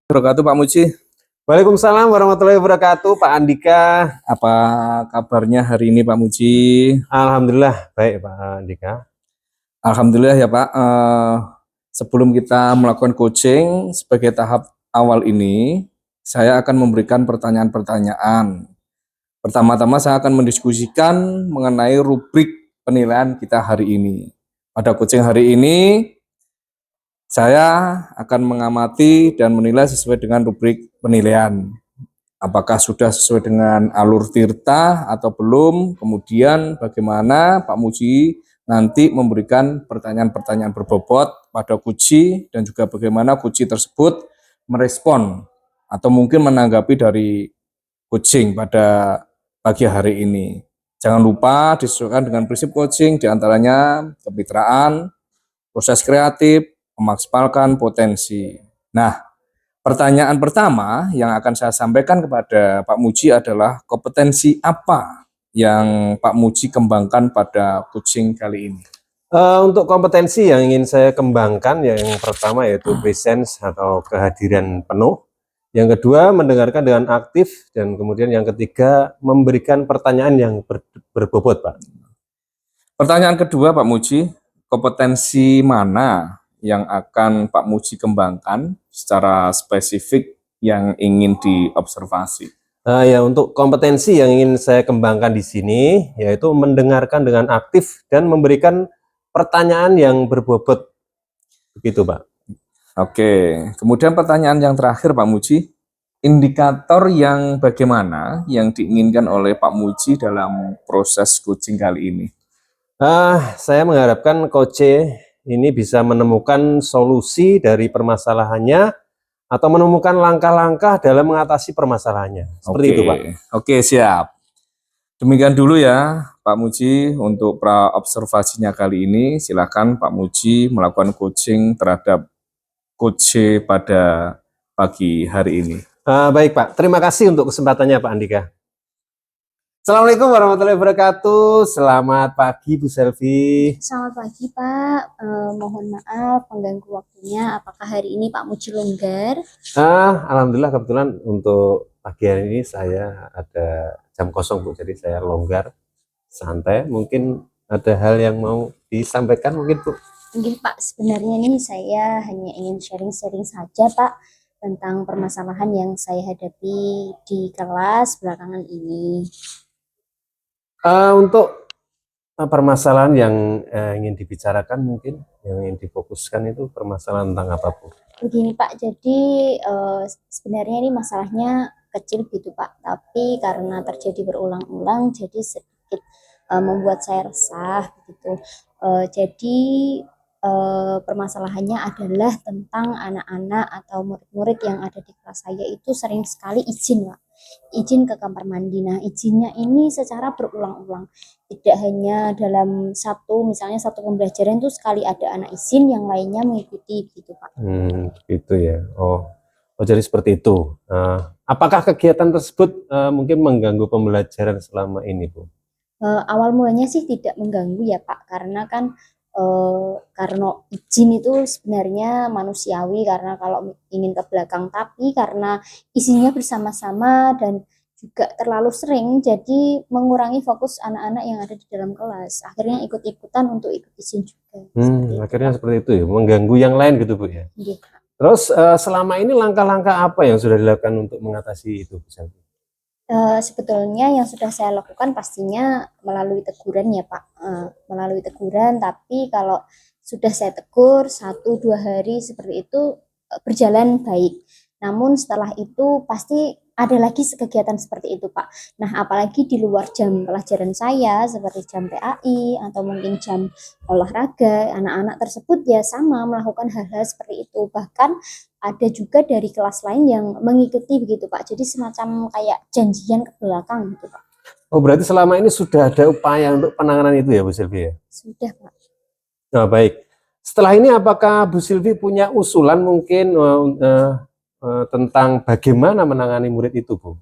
Wabarakatuh Pak Muji. Waalaikumsalam warahmatullahi wabarakatuh, Pak Andika. Apa kabarnya hari ini Pak Muji? Alhamdulillah baik, Pak Andika. Alhamdulillah ya Pak. Sebelum kita melakukan coaching sebagai tahap awal ini, saya akan memberikan pertanyaan-pertanyaan. Pertama-tama saya akan mendiskusikan mengenai rubrik penilaian kita hari ini. Pada coaching hari ini, saya akan mengamati dan menilai sesuai dengan rubrik penilaian. Apakah sudah sesuai dengan alur tirta atau belum, kemudian bagaimana Pak Muji nanti memberikan pertanyaan-pertanyaan berbobot pada Kuci dan juga bagaimana Kuci tersebut merespon atau mungkin menanggapi dari coaching pada pagi hari ini. Jangan lupa disesuaikan dengan prinsip coaching, diantaranya kemitraan, proses kreatif, memaksimalkan potensi. Nah, pertanyaan pertama yang akan saya sampaikan kepada Pak Muji adalah kompetensi apa yang Pak Muji kembangkan pada coaching kali ini? Untuk kompetensi yang ingin saya kembangkan, yang pertama yaitu presence atau kehadiran penuh. Yang kedua, mendengarkan dengan aktif. Dan kemudian yang ketiga, memberikan pertanyaan yang berbobot, Pak. Pertanyaan kedua Pak Muji, kompetensi mana yang akan Pak Muji kembangkan secara spesifik yang ingin diobservasi? Ya, untuk kompetensi yang ingin saya kembangkan di sini, yaitu mendengarkan dengan aktif dan memberikan pertanyaan yang berbobot. Begitu, Pak. Oke, kemudian pertanyaan yang terakhir Pak Muji, indikator yang bagaimana yang diinginkan oleh Pak Muji dalam proses coaching kali ini? Saya mengharapkan coach ini bisa menemukan solusi dari permasalahannya atau menemukan langkah-langkah dalam mengatasi permasalahannya. Seperti itu, Pak. Oke, siap. Demikian dulu ya Pak Muji untuk pra observasinya kali ini. Silakan Pak Muji melakukan coaching terhadap coach pada pagi hari ini. Baik, Pak. Terima kasih untuk kesempatannya, Pak Andika. Assalamualaikum warahmatullahi wabarakatuh. Selamat pagi, Bu Selvi. Selamat pagi, Pak. Mohon maaf mengganggu waktunya. Apakah hari ini Pak Muji longgar? Alhamdulillah kebetulan untuk pagi hari ini saya ada jam kosong, Bu. Jadi saya longgar, santai. Mungkin ada hal yang mau disampaikan mungkin, Bu? Mungkin Pak, sebenarnya ini saya hanya ingin sharing-sharing saja, Pak, tentang permasalahan yang saya hadapi di kelas belakangan ini. Untuk permasalahan yang ingin dibicarakan mungkin, yang ingin difokuskan itu permasalahan tentang apa, Bu? Begini Pak, jadi sebenarnya ini masalahnya kecil gitu Pak, tapi karena terjadi berulang-ulang jadi sedikit membuat saya resah gitu. Jadi permasalahannya adalah tentang anak-anak atau murid-murid yang ada di kelas saya itu sering sekali izin Pak, izin ke kamar mandi. Nah izinnya ini secara berulang-ulang, tidak hanya dalam misalnya satu pembelajaran itu sekali ada anak izin, yang lainnya mengikuti gitu Pak. Gitu ya. Oh, jadi seperti itu. Apakah kegiatan tersebut mungkin mengganggu pembelajaran selama ini, Bu? Awal mulanya sih tidak mengganggu ya Pak, karena kan karena izin itu sebenarnya manusiawi, karena kalau ingin ke belakang, tapi karena isinya bersama-sama dan juga terlalu sering, jadi mengurangi fokus anak-anak yang ada di dalam kelas. Akhirnya ikut-ikutan untuk ikut izin juga. Akhirnya seperti itu ya, mengganggu yang lain gitu, Bu ya. Iya. Terus selama ini langkah-langkah apa yang sudah dilakukan untuk mengatasi itu, Bu Selvi? Sebetulnya yang sudah saya lakukan pastinya melalui teguran ya Pak, melalui teguran, tapi kalau sudah saya tegur 1-2 hari seperti itu berjalan baik. Namun setelah itu pasti ada lagi kegiatan seperti itu Pak. Nah apalagi di luar jam pelajaran saya seperti jam PAI atau mungkin jam olahraga, anak-anak tersebut ya sama melakukan hal-hal seperti itu. Bahkan ada juga dari kelas lain yang mengikuti begitu Pak. Jadi semacam kayak janjian ke belakang gitu Pak. Oh, berarti selama ini sudah ada upaya untuk penanganan itu ya, Bu Selvi ya? Sudah Pak. Nah, baik. Setelah ini apakah Bu Selvi punya usulan mungkin tentang bagaimana menangani murid itu, Bu?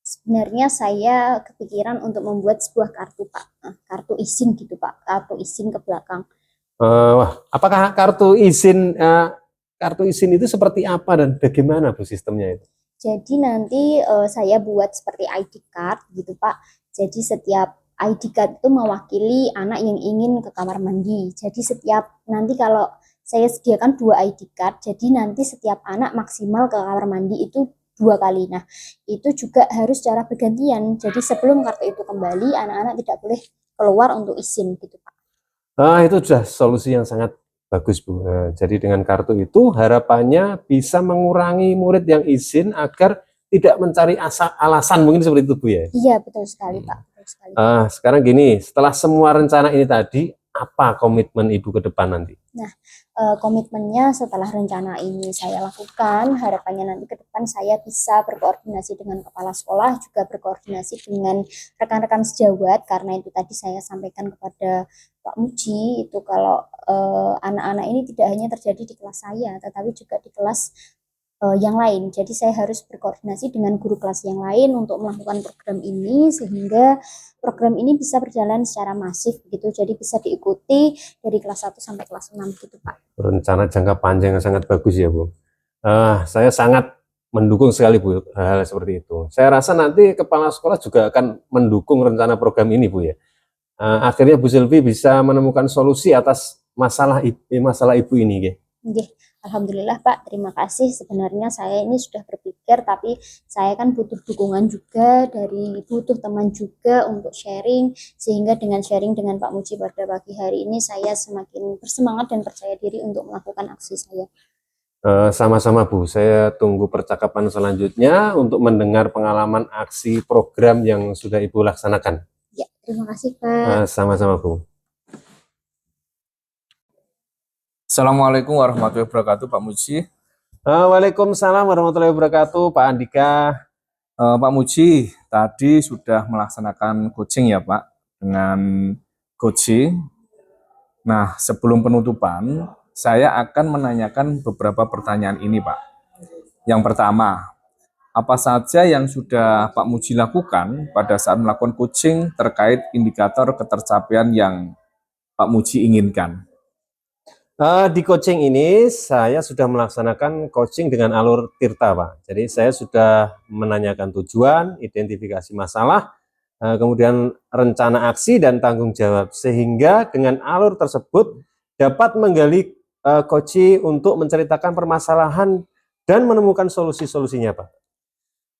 Sebenarnya saya kepikiran untuk membuat sebuah kartu Pak, kartu izin gitu Pak, kartu izin ke belakang. Apakah kartu izin kartu izin itu seperti apa dan bagaimana Bu sistemnya itu? Jadi nanti saya buat seperti ID card gitu Pak. Jadi setiap ID card itu mewakili anak yang ingin ke kamar mandi. Jadi setiap nanti kalau saya sediakan 2 ID card, jadi nanti setiap anak maksimal ke kamar mandi itu 2 kali. Nah, itu juga harus secara bergantian. Jadi sebelum kartu itu kembali, anak-anak tidak boleh keluar untuk izin gitu Pak. Itu sudah solusi yang sangat bagus Bu. Nah, jadi dengan kartu itu harapannya bisa mengurangi murid yang izin agar tidak mencari alasan mungkin seperti itu Bu ya. Iya, betul sekali Pak. Betul sekali. Sekarang gini, setelah semua rencana ini tadi, apa komitmen Ibu ke depan nanti? Nah, komitmennya setelah rencana ini saya lakukan, harapannya nanti ke depan saya bisa berkoordinasi dengan kepala sekolah, juga berkoordinasi dengan rekan-rekan sejawat, karena itu tadi saya sampaikan kepada Pak Muji, itu kalau anak-anak ini tidak hanya terjadi di kelas saya, tetapi juga di kelas yang lain. Jadi saya harus berkoordinasi dengan guru kelas yang lain untuk melakukan program ini, sehingga program ini bisa berjalan secara masif gitu. Jadi bisa diikuti dari kelas 1 sampai kelas 6 gitu Pak. Rencana jangka panjang yang sangat bagus ya Bu. Saya sangat mendukung sekali Bu hal-hal seperti itu. Saya rasa nanti kepala sekolah juga akan mendukung rencana program ini Bu ya. Akhirnya Bu Sylvie bisa menemukan solusi atas masalah Ibu ini ya. Nggih, alhamdulillah Pak, terima kasih. Sebenarnya saya ini sudah berpikir, tapi saya kan butuh dukungan juga butuh teman juga untuk sharing, sehingga dengan sharing dengan Pak Muji pada pagi hari ini saya semakin bersemangat dan percaya diri untuk melakukan aksi saya. Sama-sama Bu, saya tunggu percakapan selanjutnya untuk mendengar pengalaman aksi program yang sudah Ibu laksanakan. Ya, terima kasih Pak. Sama-sama Bu. Assalamualaikum warahmatullahi wabarakatuh, Pak Muji. Waalaikumsalam warahmatullahi wabarakatuh, Pak Andika. Pak Muji, tadi sudah melaksanakan coaching ya Pak, dengan coaching. Nah, sebelum penutupan, saya akan menanyakan beberapa pertanyaan ini Pak. Yang pertama, apa saja yang sudah Pak Muji lakukan pada saat melakukan coaching terkait indikator ketercapaian yang Pak Muji inginkan? Di coaching ini saya sudah melaksanakan coaching dengan alur Tirta Pak. Jadi saya sudah menanyakan tujuan, identifikasi masalah, kemudian rencana aksi dan tanggung jawab, sehingga dengan alur tersebut dapat menggali coach untuk menceritakan permasalahan dan menemukan solusi-solusinya Pak.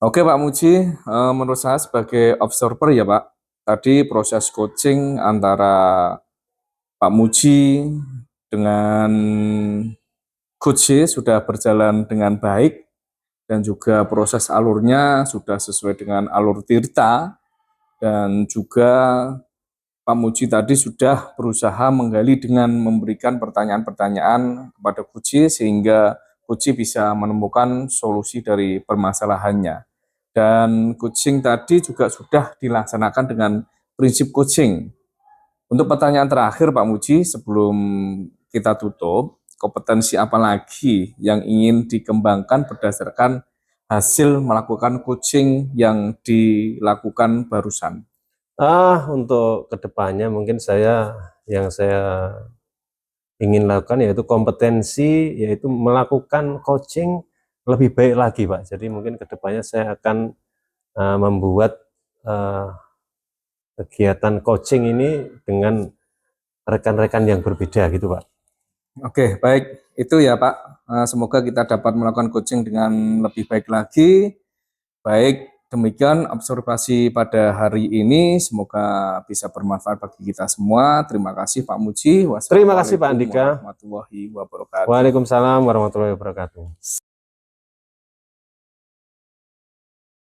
Oke Pak Muji, menurut saya sebagai observer ya Pak, tadi proses coaching antara Pak Muji dengan coach sudah berjalan dengan baik, dan juga proses alurnya sudah sesuai dengan alur Tirta, dan juga Pak Muji tadi sudah berusaha menggali dengan memberikan pertanyaan-pertanyaan kepada coach sehingga coach bisa menemukan solusi dari permasalahannya. Dan coaching tadi juga sudah dilaksanakan dengan prinsip coaching. Untuk pertanyaan terakhir Pak Muji, sebelum kita tutup, kompetensi apa lagi yang ingin dikembangkan berdasarkan hasil melakukan coaching yang dilakukan barusan? Untuk kedepannya mungkin yang saya ingin lakukan yaitu kompetensi, yaitu melakukan coaching lebih baik lagi Pak. Jadi mungkin kedepannya saya akan membuat kegiatan coaching ini dengan rekan-rekan yang berbeda gitu Pak. Oke, baik. Itu ya Pak. Semoga kita dapat melakukan coaching dengan lebih baik lagi. Baik, demikian observasi pada hari ini. Semoga bisa bermanfaat bagi kita semua. Terima kasih Pak Muji. Terima kasih Pak Andika. Warahmatullahi wabarakatuh. Waalaikumsalam warahmatullahi wabarakatuh.